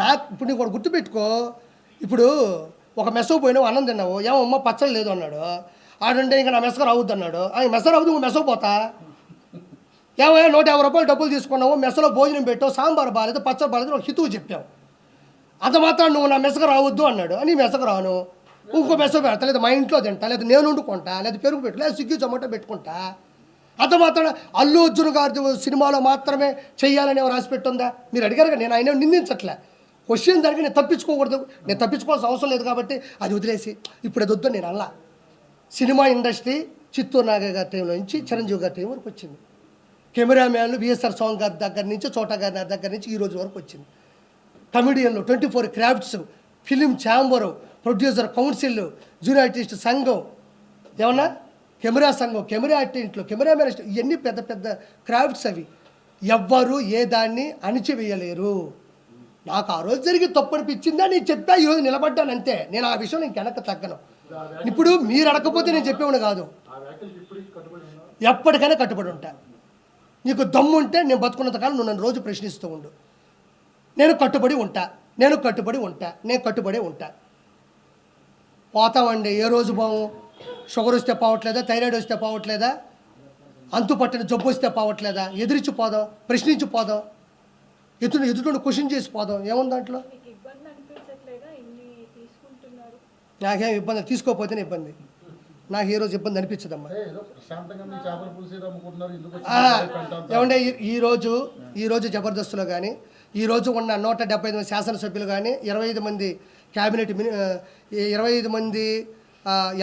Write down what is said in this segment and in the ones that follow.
నాకు ఇప్పుడు నీకు కూడా గుర్తుపెట్టుకో. ఇప్పుడు ఒక మెస్సో పోయినావు, అన్నం తిన్నావు, ఏమమ్మా పచ్చడి లేదు అన్నాడు. ఆడంటే ఇంకా నా మెస్స రావద్దు అన్నాడు. మెస్స రావద్దు, నువ్వు మెస్సో పోతా. ఏమయ్యా 150 రూపాయలు డబ్బులు తీసుకున్నావు, మెస్సలో భోజనం పెట్టావు, సాంబార్ బాగాలేదు, పచ్చడి బాగాలేదు, ఒక హితువు చెప్పావు. అంత మాత్రం నువ్వు నా మెస్సకు రావద్దు అన్నాడు. నీ మెస్సకు రాను, ఇంకో మెస్స పెడతా, లేదా మా ఇంట్లో తింటా, లేదా నేను వండుకుంటా, లేదా పెరుగు పెట్టు, లేదా స్విగ్గీ జొమాటో పెట్టుకుంటా. అంత మాత్రం అల్లు అర్జున్ గారి సినిమాలో మాత్రమే చెయ్యాలని ఎవరు రాసి పెట్టుందా? మీరు అడిగారు. నేను ఆయన నిందించట్లే. క్వశ్చన్ దానికి నేను తప్పించుకోకూడదు, నేను తప్పించుకోవాల్సిన అవసరం లేదు కాబట్టి అది వదిలేసి ఇప్పుడు అది వద్దు నేను అలా. సినిమా ఇండస్ట్రీ చిత్తూరు నాగయ్య గారి టైంలో నుంచి చిరంజీవి గారి టైం వరకు వచ్చింది. కెమెరామ్యాన్లు విఎస్ఆర్ స్వామి గారి దగ్గర నుంచి, చోటా గారి దగ్గర నుంచి ఈ రోజు వరకు వచ్చింది. కమెడియన్లు, 24 crafts, film chamber, producer council, junior artist సంఘం, ఏమన్నా కెమెరా సంఘం, కెమెరా ఆర్టిస్టులు, కెమెరామెన్, ఇవన్నీ పెద్ద పెద్ద క్రాఫ్ట్స్. అవి ఎవ్వరు ఏ దాన్ని అణిచివేయలేరు. నాకు ఆ రోజు జరిగి తప్పు అనిపించిందా నేను చెప్పా, ఈరోజు నిలబడ్డాను అంతే. నేను ఆ విషయం నేను వెనక్కి తగ్గను. ఇప్పుడు మీరు అడగకపోతే నేను చెప్పేవాడు కాదు, ఎప్పటికైనా కట్టుబడి ఉంటా. నీకు దమ్ము ఉంటే నేను బతుకున్నంత కాలం నువ్వు నన్ను రోజు ప్రశ్నిస్తూ ఉండు. నేను కట్టుబడి ఉంటా, నేను కట్టుబడి ఉంటా, నేను కట్టుబడి ఉంటా. పోతామండి ఏ రోజు బాము. షుగర్ వస్తే పోవట్లేదా, థైరాయిడ్ వస్తే పోవట్లేదా, అంతు పట్టిన జబ్బు వస్తే పోవట్లేదా, ఎదిరించి పోదాం, ప్రశ్నించి పోదాం, ఎదుటి క్వశ్చన్ చేసి పోదాం. ఏముంది దాంట్లో? నాకేం ఇబ్బంది, తీసుకోకపోతేనే ఇబ్బంది. నాకు ఏ రోజు ఇబ్బంది అనిపించదమ్మా. ఏమంటే ఈరోజు జబర్దస్త్లో కానీ, ఈరోజు ఉన్న 175 మంది శాసనసభ్యులు కానీ, 25 మంది క్యాబినెట్ 25 మంది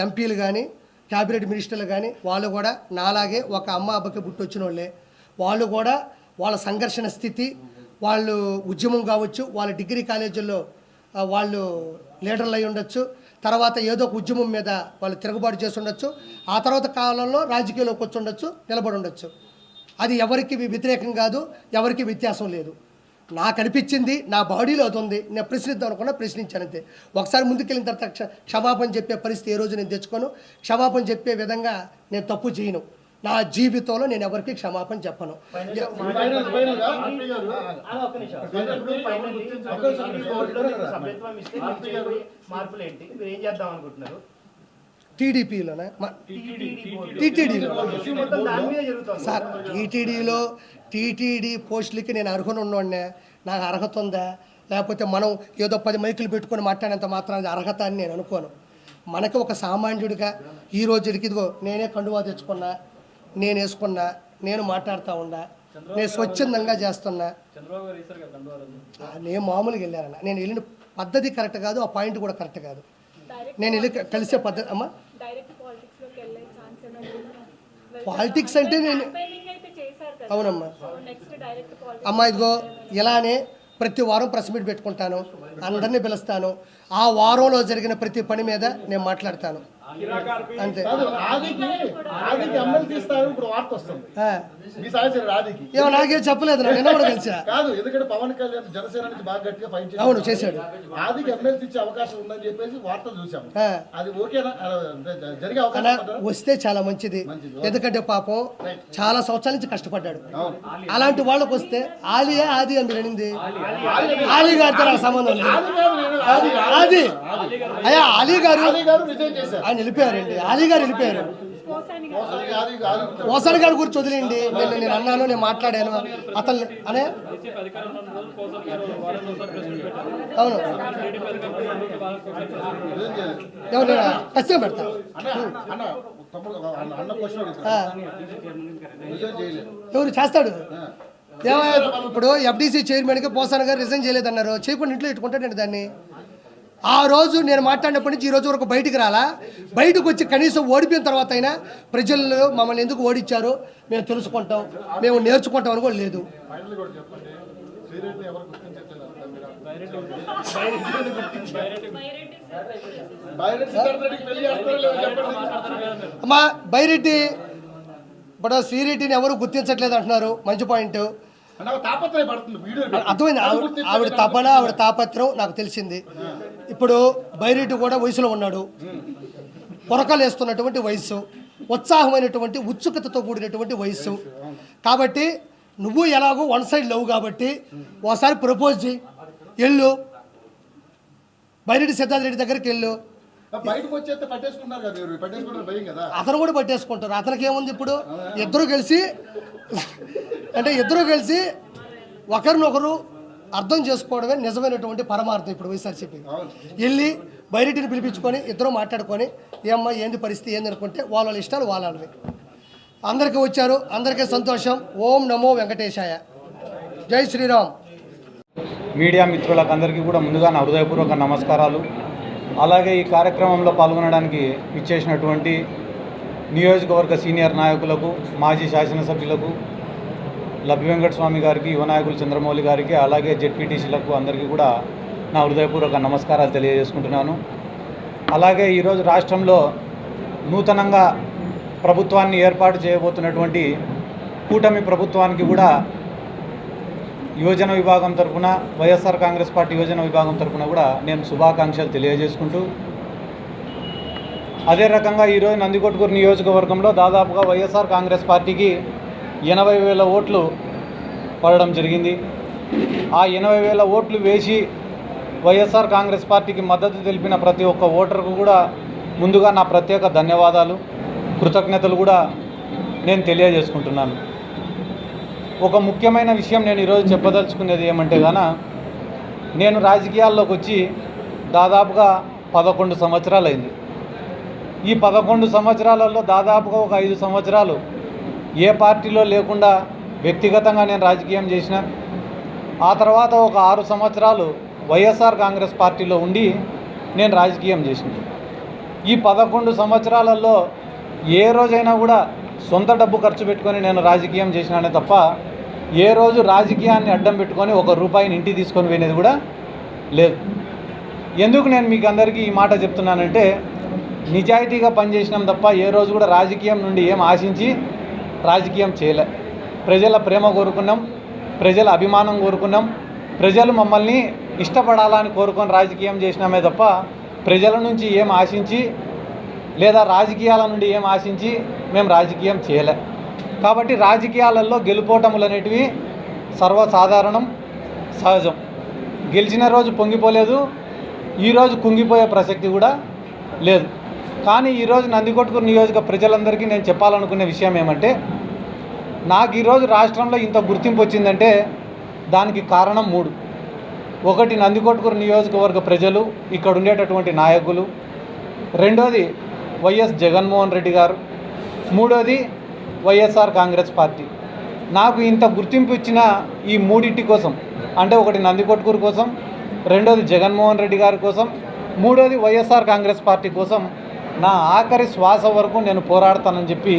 ఎంపీలు కానీ, క్యాబినెట్ మినిస్టర్లు కానీ, వాళ్ళు కూడా నాలాగే ఒక అమ్మ అబ్బకి పుట్టి వచ్చిన వాళ్ళే. వాళ్ళు కూడా వాళ్ళ సంఘర్షణ స్థితి, వాళ్ళు ఉద్యమం కావచ్చు, వాళ్ళ డిగ్రీ కాలేజీల్లో వాళ్ళు లీడర్లు అయి ఉండొచ్చు, తర్వాత ఏదో ఒక ఉద్యమం మీద వాళ్ళు తిరుగుబాటు చేసి ఉండొచ్చు, ఆ తర్వాత కాలంలో రాజకీయాల్లోకి వచ్చి ఉండొచ్చు, నిలబడి ఉండొచ్చు. అది ఎవరికి వ్యతిరేకం కాదు, ఎవరికి వ్యత్యాసం లేదు. నాకు అనిపించింది, నా బాడీలో అది ఉంది, నేను ప్రశ్నిద్దాం అనుకున్నా, ప్రశ్నించానంతే. ఒకసారి ముందుకెళ్ళిన తర్వాత క్షమాపణ చెప్పే పరిస్థితి ఏ రోజు నేను తెచ్చుకోను. క్షమాపణ చెప్పే విధంగా నేను తప్పు చేయను. నా జీవితంలో నేను ఎవరికి క్షమాపణ చెప్పను. టీడీపీలోనే టీటీడీలో సార్, టీటీడీ పోస్టులకి నేను అర్హుని ఉన్నోడినే. నాకు అర్హత ఉందా, లేకపోతే మనం ఏదో 10 మైకులు పెట్టుకొని మాట్లాడేంత మాత్రం అర్హత అని నేను అనుకోను. మనకి ఒక సామాన్యుడిగా ఈ రోజుకి ఇదిగో నేనే కండువా తెచ్చుకున్నా, నేను వేసుకున్నా, నేను మాట్లాడుతూ ఉన్నా, నేను స్వచ్ఛందంగా చేస్తున్నా. నేను మామూలుగా వెళ్ళానన్న, నేను వెళ్ళిన పద్ధతి కరెక్ట్ కాదు, ఆ పాయింట్ కూడా కరెక్ట్ కాదు. నేను వెళ్ళి కలిసే పద్ధతి అమ్మా. పాలిటిక్స్ అంటే నేను అవునమ్మా అమ్మా, ఇదిగో ఇలానే ప్రతి వారం ప్రెస్ మీట్ పెట్టుకుంటాను, అందరినీ పిలుస్తాను. ఆ వారంలో జరిగిన ప్రతి పని మీద నేను మాట్లాడతాను అంతే. ఏమో నాకేం చెప్పలేదు, నిన్న కూడా కలిసా. ఎందుకంటే పవన్ కళ్యాణ్ జనసేన నుంచి బాగా గట్టిగా ఫైట్ చేశాడు. అవును చేశాడు. ఆదికి ఎమ్మెల్సీ ఇచ్చే అవకాశం ఉందని చెప్పేసి వార్తలు చూసాం. అది ఓకేనా? జరిగే అవకాశం వస్తే చాలా మంచిది. ఎందుకంటే పాపం చాలా సంవత్సరాల నుంచి కష్టపడ్డాడు. అలాంటి వాళ్ళకి వస్తే ఆలియా ఆది అని అనింది. ఆలీ గారితో నాకు సంబంధం లేదు. ఆది అయ్యా అలీ గారు ఆయన వెళ్ళిపోయారండి. అలీ గారు వెళ్ళిపోయారు. పోసాని గారి గురించి వదిలేండి. నేను అన్నాను, నేను మాట్లాడాను అతను అనే. అవును ఎవరు ఖచ్చితంగా పెడతా. ఎవరు చేస్తాడు? ఇప్పుడు ఎఫ్డీసీ చైర్మన్కి పోసాని గారు రిజైన్ చేయలేదన్నారు. చేయకుండా ఇంట్లో పెట్టుకుంటాడండి దాన్ని. ఆ రోజు నేను మాట్లాడినప్పటి నుంచి ఈ రోజు వరకు బయటికి రాలా. బయటకు వచ్చి కనీసం ఓడిపోయిన తర్వాత అయినా ప్రజలు మమ్మల్ని ఎందుకు ఓడించారో మేము తెలుసుకుంటాం, మేము నేర్చుకుంటాం అని కూడా లేదు. అమ్మా బైరెడ్డి ఇప్పుడు శ్రీరెడ్డిని ఎవరు గుర్తించట్లేదు అంటున్నారు. మంచి పాయింట్. అర్థమైంది. ఆవిడ తపన, ఆవిడ తాపత్రం నాకు తెలిసింది. ఇప్పుడు బైరెడ్డి కూడా వయసులో ఉన్నాడు, పొరకలు వేస్తున్నటువంటి వయసు, ఉత్సాహమైనటువంటి ఉత్సుకతతో కూడినటువంటి వయసు. కాబట్టి నువ్వు ఎలాగో వన్ సైడ్ లవ్ కాబట్టి ఒకసారి ప్రపోజ్ చేయి, వెళ్ళు బైరెడ్డి సిద్ధార్థ రెడ్డి దగ్గరికి వెళ్ళు. బయటకు వచ్చేస్తే పట్టేసుకున్నారు కదా, పట్టేసుకుంటారు భయం కదా. అతను కూడా పట్టేసుకుంటారు. అతనికి ఏముంది ఇప్పుడు, ఇద్దరు కలిసి అంటే ఇద్దరు కలిసి ఒకరినొకరు అర్థం చేసుకోవడమే నిజమైనటువంటి పరమార్థం. ఇప్పుడు వైఎస్ఆర్సీపీ వెళ్ళి బైరెడ్డిని పిలిపించుకొని ఇద్దరు మాట్లాడుకొని ఏమ్మా ఏంది పరిస్థితి ఏంది అనుకుంటే వాళ్ళ ఇష్టాలు వాళ్ళవి. అందరికీ వచ్చారు, అందరికీ సంతోషం. ఓం నమో వెంకటేశాయ, జై శ్రీరామ్. మీడియా మిత్రులకు అందరికీ కూడా ముందుగా నా హృదయపూర్వక నమస్కారాలు. అలాగే ఈ కార్యక్రమంలో పాల్గొనడానికి ఇచ్చేసినటువంటి నియోజకవర్గ సీనియర్ నాయకులకు, మాజీ శాసనసభ్యులకు, లబ్బి వెంకట స్వామి గారికి, యువ నాయకులు చంద్రమౌళి గారికి, అలాగే జెడ్పీటీసీలకు అందరికీ కూడా నా హృదయపూర్వక నమస్కారాలు తెలియజేసుకుంటున్నాను. అలాగే ఈరోజు రాష్ట్రంలో నూతనంగా ప్రభుత్వాన్ని ఏర్పాటు చేయబోతున్నటువంటి కూటమి ప్రభుత్వానికి కూడా యువజన విభాగం తరఫున, వైఎస్ఆర్ కాంగ్రెస్ పార్టీ యువజన విభాగం తరఫున కూడా నేను శుభాకాంక్షలు తెలియజేసుకుంటూ, అదే రకంగా ఈరోజు నందికొట్కూరు నియోజకవర్గంలో దాదాపుగా వైఎస్ఆర్ కాంగ్రెస్ పార్టీకి 80,000 ఓట్లు పడడం జరిగింది. ఆ 80,000 ఓట్లు వేసి వైఎస్ఆర్ కాంగ్రెస్ పార్టీకి మద్దతు తెలిపిన ప్రతి ఒక్క ఓటర్కు కూడా ముందుగా నా ప్రత్యేక ధన్యవాదాలు, కృతజ్ఞతలు కూడా నేను తెలియజేసుకుంటున్నాను. ఒక ముఖ్యమైన విషయం నేను ఈరోజు చెప్పదలుచుకునేది ఏమంటే గాన, నేను రాజకీయాల్లోకి వచ్చి దాదాపుగా 11 సంవత్సరాలు అయింది. ఈ 11 సంవత్సరాలలో దాదాపుగా ఒక 5 సంవత్సరాలు ఏ పార్టీలో లేకుండా వ్యక్తిగతంగా నేను రాజకీయం చేసిన. ఆ తర్వాత ఒక 6 సంవత్సరాలు వైఎస్ఆర్ కాంగ్రెస్ పార్టీలో ఉండి నేను రాజకీయం చేసిన. ఈ 11 సంవత్సరాలలో ఏ రోజైనా కూడా సొంత డబ్బు ఖర్చు పెట్టుకొని నేను రాజకీయం చేసినానే తప్ప ఏ రోజు రాజకీయాన్ని అడ్డం పెట్టుకొని 1 రూపాయిని ఇంటికి తీసుకొని పోయినది కూడా లేదు. ఎందుకు నేను మీకు అందరికీ ఈ మాట చెప్తున్నానంటే, నిజాయితీగా పనిచేసినాం తప్ప ఏ రోజు కూడా రాజకీయం నుండి ఏం ఆశించి రాజకీయం చేయలే. ప్రజల ప్రేమ కోరుకున్నాం, ప్రజల అభిమానం కోరుకున్నాం, ప్రజలు మమ్మల్ని ఇష్టపడాలని కోరుకొని రాజకీయం చేసినామే తప్ప ప్రజల నుంచి ఏం ఆశించి లేదా రాజకీయాల నుండి ఏం ఆశించి మేము రాజకీయం చేయలే. కాబట్టి రాజకీయాలలో గెలుపోటములు అనేటివి సర్వసాధారణం, సహజం. గెలిచిన రోజు పొంగిపోలేదు, ఈరోజు కుంగిపోయే ప్రసక్తి కూడా లేదు. కానీ ఈరోజు నందికొట్కూరు నియోజక ప్రజలందరికీ నేను చెప్పాలనుకునే విషయం ఏమంటే, నాకు ఈరోజు రాష్ట్రంలో ఇంత గుర్తింపు వచ్చిందంటే దానికి కారణం 3. ఒకటి నందికొట్కూరు నియోజకవర్గ ప్రజలు, ఇక్కడ ఉండేటటువంటి నాయకులు. రెండోది వైఎస్ జగన్మోహన్ రెడ్డి గారు. మూడోది వైఎస్ఆర్ కాంగ్రెస్ పార్టీ. నాకు ఇంత గుర్తింపు ఇచ్చిన ఈ మూడింటి కోసం, అంటే ఒకటి నందికొట్కూరు కోసం, రెండోది జగన్మోహన్ రెడ్డి గారి కోసం, మూడోది వైఎస్ఆర్ కాంగ్రెస్ పార్టీ కోసం నా ఆఖరి శ్వాస వరకు నేను పోరాడతానని చెప్పి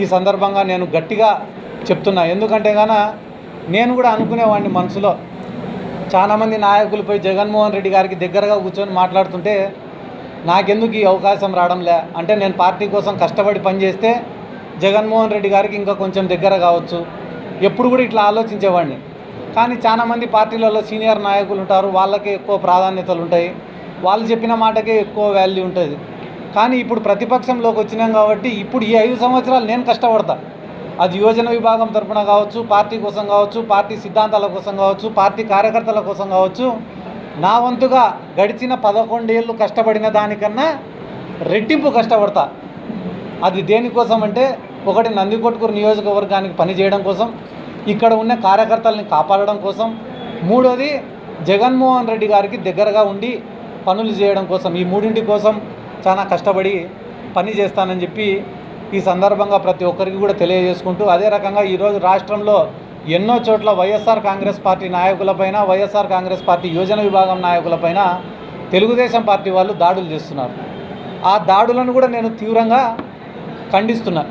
ఈ సందర్భంగా నేను గట్టిగా చెప్తున్నా. ఎందుకంటే గాన నేను కూడా అనుకునేవాడిని మనసులో, చాలామంది నాయకులపై జగన్మోహన్ రెడ్డి గారికి దగ్గరగా కూర్చొని మాట్లాడుతుంటే నాకెందుకు ఈ అవకాశం రావడంలే, అంటే నేను పార్టీ కోసం కష్టపడి పనిచేస్తే జగన్మోహన్ రెడ్డి గారికి ఇంకా కొంచెం దగ్గర కావచ్చు, ఎప్పుడు కూడా ఇట్లా ఆలోచించేవాడిని. కానీ చాలామంది పార్టీలలో సీనియర్ నాయకులు ఉంటారు, వాళ్ళకే ఎక్కువ ప్రాధాన్యతలు ఉంటాయి, వాళ్ళు చెప్పిన మాటకే ఎక్కువ వాల్యూ ఉంటుంది. కానీ ఇప్పుడు ప్రతిపక్షంలోకి వచ్చినాం కాబట్టి ఇప్పుడు ఈ 5 సంవత్సరాలు నేను కష్టపడతా. అది యువజన విభాగం తరఫున కావచ్చు, పార్టీ కోసం కావచ్చు, పార్టీ సిద్ధాంతాల కోసం కావచ్చు, పార్టీ కార్యకర్తల కోసం కావచ్చు, నా వంతుగా గడిచిన 11 ఏళ్ళు కష్టపడిన దానికన్నా రెట్టింపు కష్టపడతా. అది దేనికోసం అంటే, ఒకటి నందికొట్కూరు నియోజకవర్గానికి పనిచేయడం కోసం, ఇక్కడ ఉన్న కార్యకర్తల్ని కాపాడడం కోసం, మూడోది జగన్మోహన్ రెడ్డి గారికి దగ్గరగా ఉండి పనులు చేయడం కోసం. ఈ మూడింటి కోసం చాలా కష్టపడి పని చేస్తానని చెప్పి ఈ సందర్భంగా ప్రతి ఒక్కరికి కూడా తెలియజేసుకుంటూ, అదే రకంగా ఈరోజు రాష్ట్రంలో ఎన్నో చోట్ల వైఎస్ఆర్ కాంగ్రెస్ పార్టీ నాయకులపైన, వైఎస్ఆర్ కాంగ్రెస్ పార్టీ యోజన విభాగం నాయకులపైన తెలుగుదేశం పార్టీ వాళ్ళు దాడులు చేస్తున్నారు. ఆ దాడులను కూడా నేను తీవ్రంగా ఖండిస్తున్నా.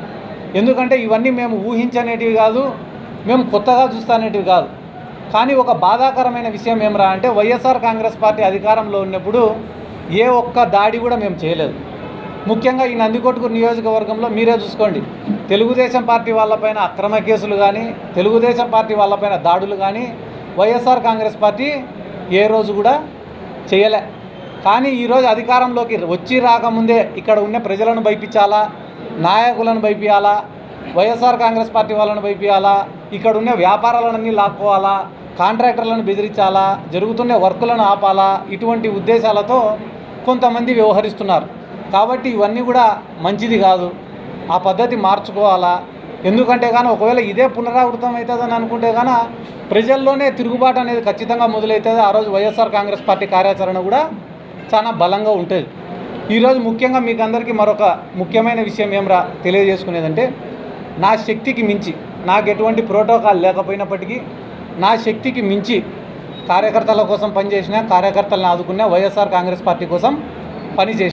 ఎందుకంటే ఇవన్నీ మేము ఊహించనేటివి కాదు, మేము కొత్తగా చూస్తానేటివి కాదు. కానీ ఒక బాధాకరమైన విషయం ఏమరా అంటే, వైఎస్ఆర్ కాంగ్రెస్ పార్టీ అధికారంలో ఉన్నప్పుడు ఏ ఒక్క దాడి కూడా మేము చేయలేదు. ముఖ్యంగా ఈ నందికొట్కూరు నియోజకవర్గంలో మీరే చూసుకోండి, తెలుగుదేశం పార్టీ వాళ్ళపైన అక్రమ కేసులు కానీ, తెలుగుదేశం పార్టీ వాళ్ళపైన దాడులు కానీ వైఎస్ఆర్ కాంగ్రెస్ పార్టీ ఏ రోజు కూడా చేయలే. కానీ ఈరోజు అధికారంలోకి వచ్చి రాకముందే ఇక్కడ ఉన్న ప్రజలను భయపించాలా, నాయకులను భయపించాలా, వైఎస్ఆర్ కాంగ్రెస్ పార్టీ వాళ్ళని వైపియాలా, ఇక్కడ ఉన్న వ్యాపారాలన్నీ లాక్కోవాలా, కాంట్రాక్టర్లను బెదిరించాలా, జరుగుతున్న వర్కులను ఆపాలా, ఇటువంటి ఉద్దేశాలతో కొంతమంది వ్యవహరిస్తున్నారు. కాబట్టి ఇవన్నీ కూడా మంచిది కాదు. ఆ పద్ధతి మార్చుకోవాలా. ఎందుకంటే కానీ ఒకవేళ ఇదే పునరావృతం అవుతుందని అనుకుంటే కానీ ప్రజల్లోనే తిరుగుబాటు అనేది ఖచ్చితంగా మొదలవుతుంది. ఆ రోజు వైఎస్ఆర్ కాంగ్రెస్ పార్టీ కార్యాచరణ కూడా చాలా బలంగా ఉంటుంది. ఈరోజు ముఖ్యంగా మీకు అందరికీ మరొక ముఖ్యమైన విషయం ఏమరా తెలియజేసుకునేదంటే, నా శక్తికి మించి, నాకు ఎటువంటి ప్రోటోకాల్ లేకపోయినప్పటికీ నా శక్తికి మించి కార్యకర్తల కోసం పనిచేసిన, కార్యకర్తలను ఆదుకున్న, వైఎస్ఆర్ కాంగ్రెస్ పార్టీ కోసం పనిచేసిన